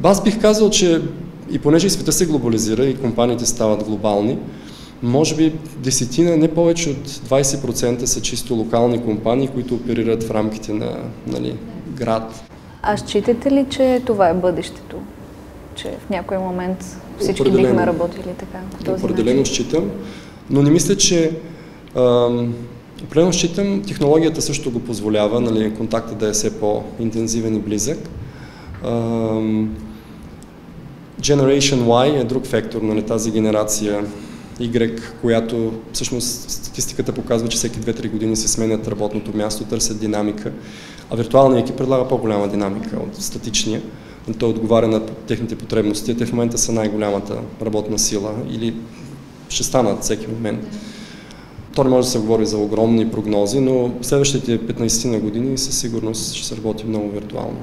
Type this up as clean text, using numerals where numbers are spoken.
Аз бих казал, че и понеже и света се глобализира и компаниите стават глобални, може би десетина, не повече от 20% са чисто локални компании, които оперират в рамките на град. А считате ли, че това е бъдещето? Че в някой момент всички бихме работили така? Определено считам, но не мисля, че... Определено считам, технологията също го позволява, контактът да е все по-интензивен и близък. Generation Y е друг фактор, тази генерация Y, която всъщност статистиката показва, че всеки 2-3 години се сменят работното място, търсят динамика, а виртуалният екип предлага по-голяма динамика от статичния. Той отговаря на техните потребности. Те в момента са най-голямата работна сила или ще станат всеки момент. То не може да се говори за огромни прогнози, но следващите 15 години със сигурност ще се работи много виртуално.